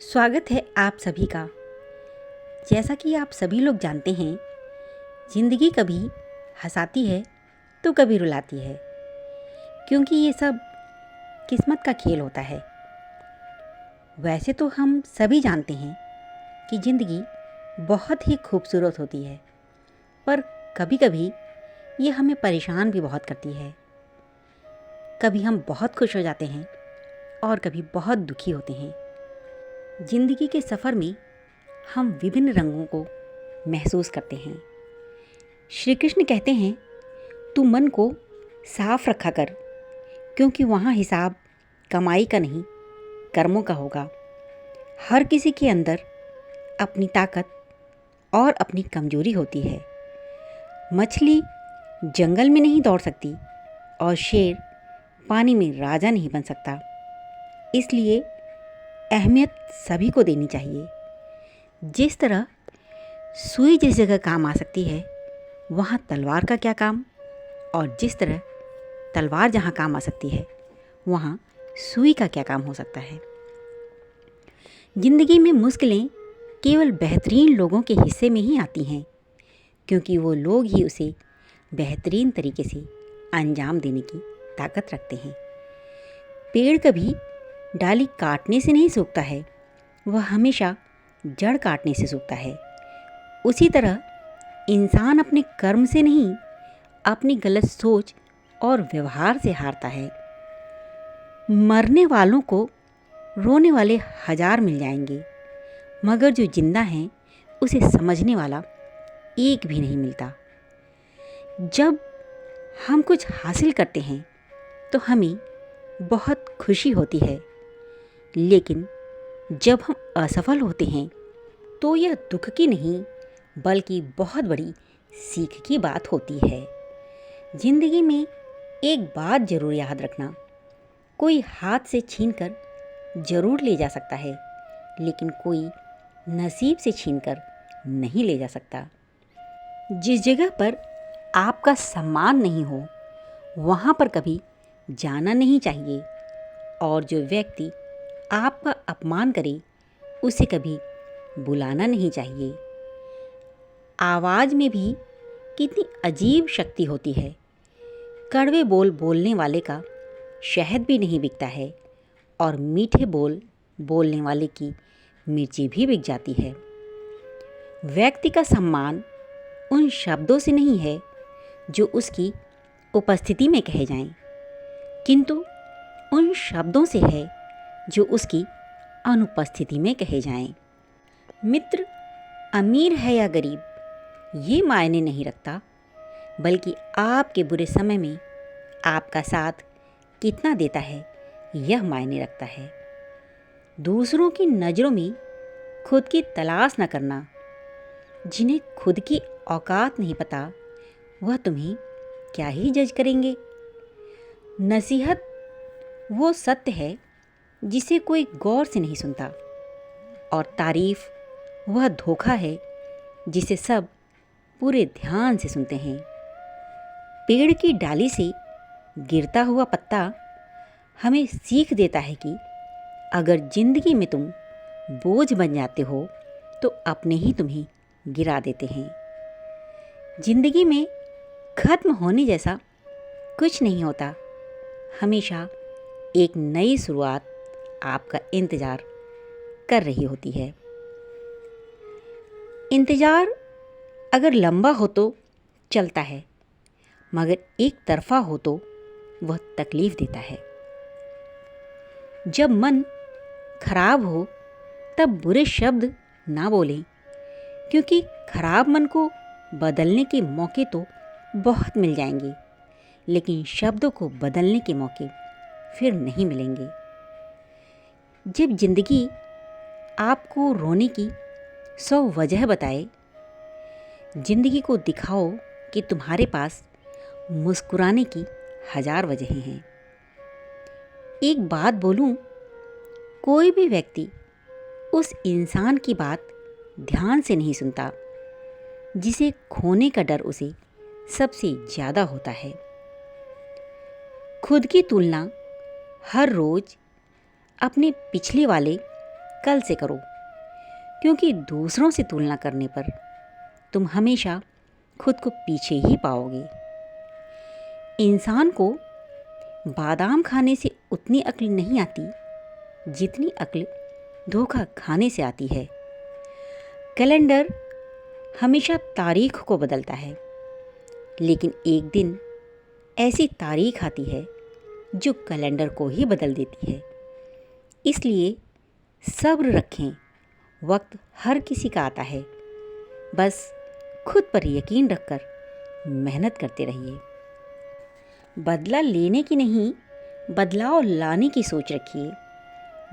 स्वागत है आप सभी का। जैसा कि आप सभी लोग जानते हैं, ज़िंदगी कभी हंसाती है तो कभी रुलाती है, क्योंकि ये सब किस्मत का खेल होता है। वैसे तो हम सभी जानते हैं कि ज़िंदगी बहुत ही खूबसूरत होती है, पर कभी कभी ये हमें परेशान भी बहुत करती है। कभी हम बहुत खुश हो जाते हैं और कभी बहुत दुखी होते हैं। ज़िंदगी के सफ़र में हम विभिन्न रंगों को महसूस करते हैं। श्री कृष्ण कहते हैं, तू मन को साफ रखा कर, क्योंकि वहाँ हिसाब कमाई का नहीं, कर्मों का होगा। हर किसी के अंदर अपनी ताकत और अपनी कमजोरी होती है। मछली जंगल में नहीं दौड़ सकती और शेर पानी में राजा नहीं बन सकता। इसलिए अहमियत सभी को देनी चाहिए। जिस तरह सुई जिस जगह काम आ सकती है, वहाँ तलवार का क्या काम, और जिस तरह तलवार जहाँ काम आ सकती है, वहाँ सुई का क्या काम हो सकता है। ज़िंदगी में मुश्किलें केवल बेहतरीन लोगों के हिस्से में ही आती हैं, क्योंकि वो लोग ही उसे बेहतरीन तरीके से अंजाम देने की ताकत रखते हैं। पेड़ कभी डाली काटने से नहीं सूखता है, वह हमेशा जड़ काटने से सूखता है। उसी तरह इंसान अपने कर्म से नहीं, अपनी गलत सोच और व्यवहार से हारता है। मरने वालों को रोने वाले हजार मिल जाएंगे, मगर जो जिंदा हैं उसे समझने वाला एक भी नहीं मिलता। जब हम कुछ हासिल करते हैं तो हमें बहुत खुशी होती है, लेकिन जब हम असफल होते हैं तो यह दुख की नहीं, बल्कि बहुत बड़ी सीख की बात होती है। जिंदगी में एक बात जरूर याद रखना, कोई हाथ से छीनकर जरूर ले जा सकता है, लेकिन कोई नसीब से छीनकर नहीं ले जा सकता। जिस जगह पर आपका सम्मान नहीं हो, वहाँ पर कभी जाना नहीं चाहिए, और जो व्यक्ति आपका अपमान करे उसे कभी बुलाना नहीं चाहिए। आवाज़ में भी कितनी अजीब शक्ति होती है। कड़वे बोल बोलने वाले का शहद भी नहीं बिकता है, और मीठे बोल बोलने वाले की मिर्ची भी बिक जाती है। व्यक्ति का सम्मान उन शब्दों से नहीं है जो उसकी उपस्थिति में कहे जाएं, किंतु उन शब्दों से है जो उसकी अनुपस्थिति में कहे जाएं। मित्र अमीर है या गरीब, ये मायने नहीं रखता, बल्कि आपके बुरे समय में आपका साथ कितना देता है यह मायने रखता है। दूसरों की नज़रों में खुद की तलाश न करना। जिन्हें खुद की औकात नहीं पता, वह तुम्हें क्या ही जज करेंगे। नसीहत वो सत्य है जिसे कोई गौर से नहीं सुनता, और तारीफ वह धोखा है जिसे सब पूरे ध्यान से सुनते हैं। पेड़ की डाली से गिरता हुआ पत्ता हमें सीख देता है कि अगर जिंदगी में तुम बोझ बन जाते हो तो अपने ही तुम्हें गिरा देते हैं। जिंदगी में खत्म होने जैसा कुछ नहीं होता। हमेशा एक नई शुरुआत आपका इंतज़ार कर रही होती है। इंतज़ार अगर लंबा हो तो चलता है, मगर एक तरफा हो तो वह तकलीफ़ देता है। जब मन खराब हो तब बुरे शब्द ना बोलें, क्योंकि खराब मन को बदलने के मौके तो बहुत मिल जाएंगे, लेकिन शब्दों को बदलने के मौके फिर नहीं मिलेंगे। जब जिंदगी आपको रोने की 100 वजह बताए, जिंदगी को दिखाओ कि तुम्हारे पास मुस्कुराने की 1000 वजहें हैं। एक बात बोलूं, कोई भी व्यक्ति उस इंसान की बात ध्यान से नहीं सुनता जिसे खोने का डर उसे सबसे ज़्यादा होता है। खुद की तुलना हर रोज़ अपने पिछले वाले कल से करो, क्योंकि दूसरों से तुलना करने पर तुम हमेशा खुद को पीछे ही पाओगे। इंसान को बादाम खाने से उतनी अक्ल नहीं आती जितनी अक्ल धोखा खाने से आती है। कैलेंडर हमेशा तारीख को बदलता है, लेकिन एक दिन ऐसी तारीख आती है जो कैलेंडर को ही बदल देती है। इसलिए सब्र रखें, वक्त हर किसी का आता है। बस खुद पर यकीन रखकर मेहनत करते रहिए। बदला लेने की नहीं, बदलाव लाने की सोच रखिए।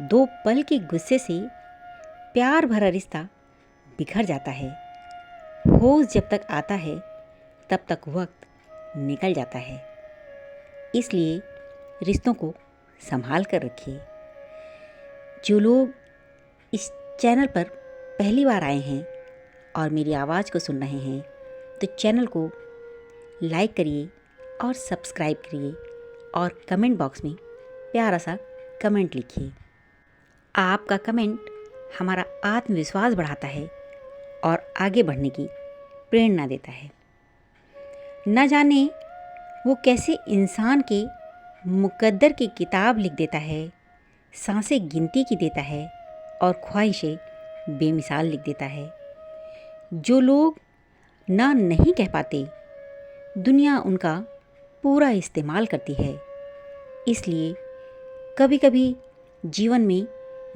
2 पल के गुस्से से प्यार भरा रिश्ता बिखर जाता है। होश जब तक आता है तब तक वक्त निकल जाता है। इसलिए रिश्तों को संभाल कर रखिए। जो लोग इस चैनल पर पहली बार आए हैं और मेरी आवाज़ को सुन रहे हैं, तो चैनल को लाइक करिए और सब्सक्राइब करिए और कमेंट बॉक्स में प्यारा सा कमेंट लिखिए। आपका कमेंट हमारा आत्मविश्वास बढ़ाता है और आगे बढ़ने की प्रेरणा देता है। न जाने वो कैसे इंसान के मुकद्दर की किताब लिख देता है, सांसें गिनती की देता है और ख्वाहिशें बेमिसाल लिख देता है। जो लोग ना नहीं कह पाते, दुनिया उनका पूरा इस्तेमाल करती है। इसलिए कभी कभी जीवन में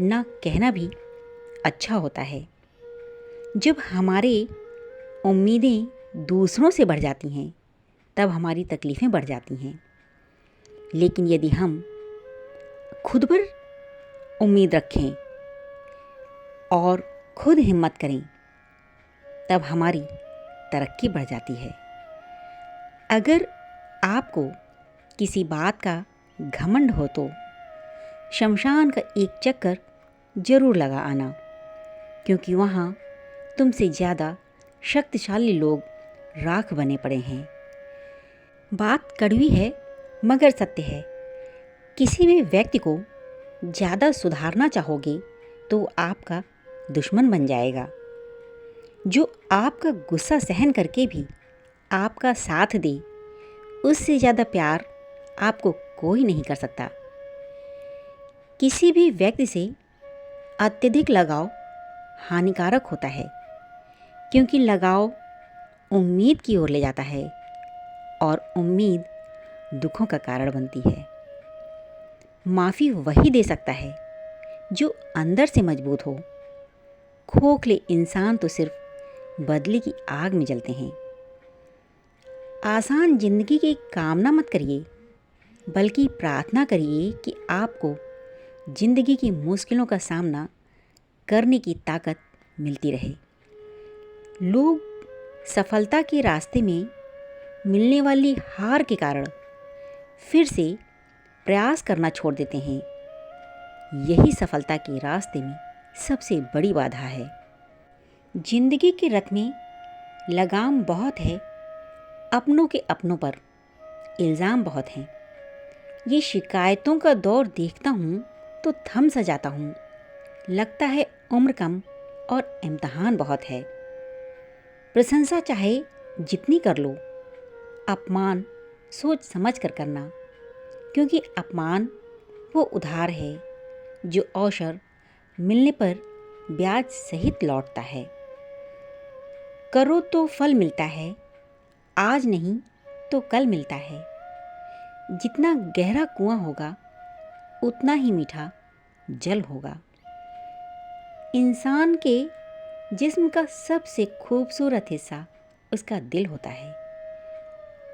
ना कहना भी अच्छा होता है। जब हमारे उम्मीदें दूसरों से बढ़ जाती हैं, तब हमारी तकलीफ़ें बढ़ जाती हैं। लेकिन यदि हम खुद पर उम्मीद रखें और खुद हिम्मत करें, तब हमारी तरक्की बढ़ जाती है। अगर आपको किसी बात का घमंड हो तो शमशान का एक चक्कर ज़रूर लगा आना, क्योंकि वहाँ तुमसे ज़्यादा शक्तिशाली लोग राख बने पड़े हैं। बात कड़वी है मगर सत्य है। किसी भी व्यक्ति को ज़्यादा सुधारना चाहोगे तो वो आपका दुश्मन बन जाएगा। जो आपका गुस्सा सहन करके भी आपका साथ दे, उससे ज़्यादा प्यार आपको कोई नहीं कर सकता। किसी भी व्यक्ति से अत्यधिक लगाव हानिकारक होता है, क्योंकि लगाव उम्मीद की ओर ले जाता है और उम्मीद दुखों का कारण बनती है। माफ़ी वही दे सकता है जो अंदर से मजबूत हो। खोखले इंसान तो सिर्फ बदले की आग में जलते हैं। आसान जिंदगी की कामना मत करिए, बल्कि प्रार्थना करिए कि आपको जिंदगी की मुश्किलों का सामना करने की ताकत मिलती रहे। लोग सफलता के रास्ते में मिलने वाली हार के कारण फिर से प्रयास करना छोड़ देते हैं। यही सफलता के रास्ते में सबसे बड़ी बाधा है। जिंदगी के रथ में लगाम बहुत है, अपनों के अपनों पर इल्ज़ाम बहुत हैं। ये शिकायतों का दौर देखता हूँ तो थम सा जाता हूँ। लगता है उम्र कम और इम्तहान बहुत है। प्रशंसा चाहे जितनी कर लो, अपमान सोच समझ कर करना, क्योंकि अपमान वो उधार है जो अवसर मिलने पर ब्याज सहित लौटता है। करो तो फल मिलता है, आज नहीं तो कल मिलता है। जितना गहरा कुआं होगा उतना ही मीठा जल होगा। इंसान के जिस्म का सबसे खूबसूरत हिस्सा उसका दिल होता है,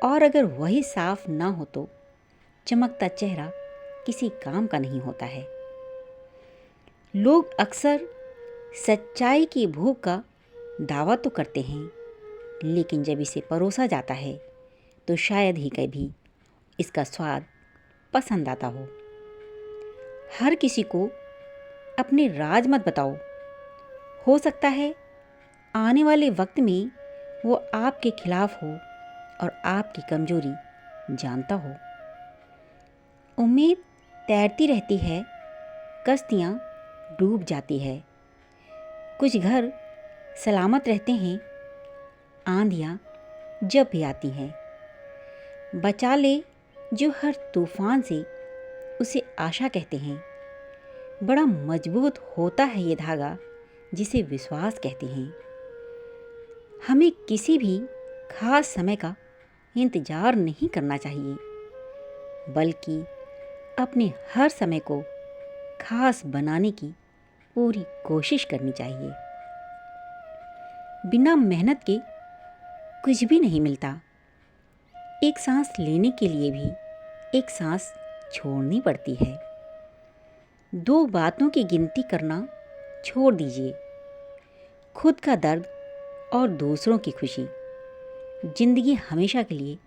और अगर वही साफ ना हो तो चमकता चेहरा किसी काम का नहीं होता है। लोग अक्सर सच्चाई की भूख का दावा तो करते हैं, लेकिन जब इसे परोसा जाता है तो शायद ही कभी इसका स्वाद पसंद आता हर किसी को अपने राज मत बताओ। हो सकता है आने वाले वक्त में वो आपके खिलाफ हो और आपकी कमजोरी जानता हो। उम्मीद तैरती रहती है, कश्तियाँ डूब जाती है। कुछ घर सलामत रहते हैं, आंधियाँ जब भी आती हैं। बचा ले जो हर तूफान से, उसे आशा कहते हैं। बड़ा मजबूत होता है ये धागा जिसे विश्वास कहते हैं। हमें किसी भी खास समय का इंतज़ार नहीं करना चाहिए, बल्कि अपने हर समय को खास बनाने की पूरी कोशिश करनी चाहिए। बिना मेहनत के कुछ भी नहीं मिलता। एक सांस लेने के लिए भी एक सांस छोड़नी पड़ती है। दो बातों की गिनती करना छोड़ दीजिए, खुद का दर्द और दूसरों की खुशी। जिंदगी हमेशा के लिए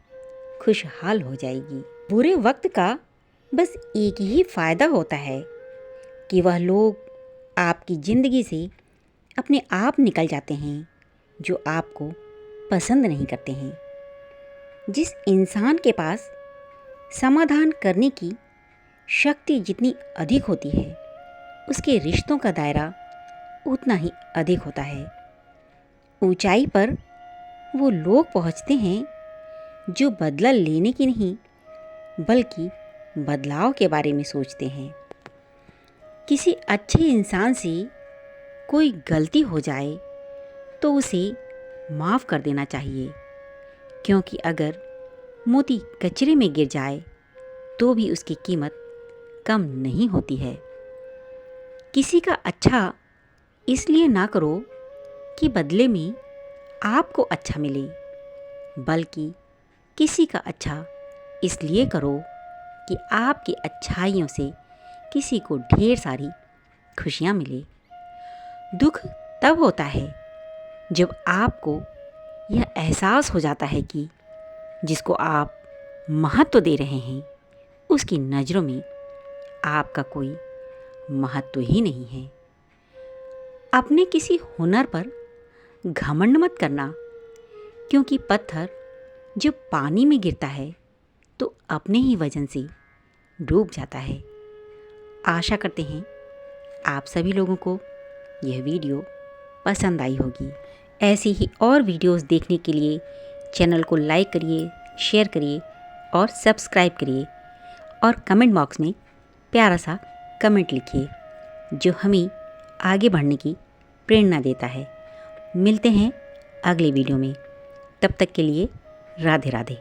खुशहाल हो जाएगी। बुरे वक्त का बस एक ही फ़ायदा होता है कि वह लोग आपकी ज़िंदगी से अपने आप निकल जाते हैं जो आपको पसंद नहीं करते हैं। जिस इंसान के पास समाधान करने की शक्ति जितनी अधिक होती है, उसके रिश्तों का दायरा उतना ही अधिक होता है। ऊंचाई पर वो लोग पहुंचते हैं जो बदला लेने की नहीं, बल्कि बदलाव के बारे में सोचते हैं। किसी अच्छे इंसान से कोई गलती हो जाए तो उसे माफ़ कर देना चाहिए, क्योंकि अगर मोती कचरे में गिर जाए तो भी उसकी कीमत कम नहीं होती है। किसी का अच्छा इसलिए ना करो कि बदले में आपको अच्छा मिले, बल्कि किसी का अच्छा इसलिए करो कि आपकी अच्छाइयों से किसी को ढेर सारी खुशियाँ मिले। दुख तब होता है जब आपको यह एहसास हो जाता है कि जिसको आप महत्व दे रहे हैं, उसकी नज़रों में आपका कोई महत्व ही नहीं है। अपने किसी हुनर पर घमंड मत करना, क्योंकि पत्थर जब पानी में गिरता है तो अपने ही वजन से डूब जाता है। आशा करते हैं आप सभी लोगों को यह वीडियो पसंद आई होगी। ऐसी ही और वीडियोस देखने के लिए चैनल को लाइक करिए, शेयर करिए और सब्सक्राइब करिए, और कमेंट बॉक्स में प्यारा सा कमेंट लिखिए जो हमें आगे बढ़ने की प्रेरणा देता है। मिलते हैं अगले वीडियो में, तब तक के लिए राधे राधे।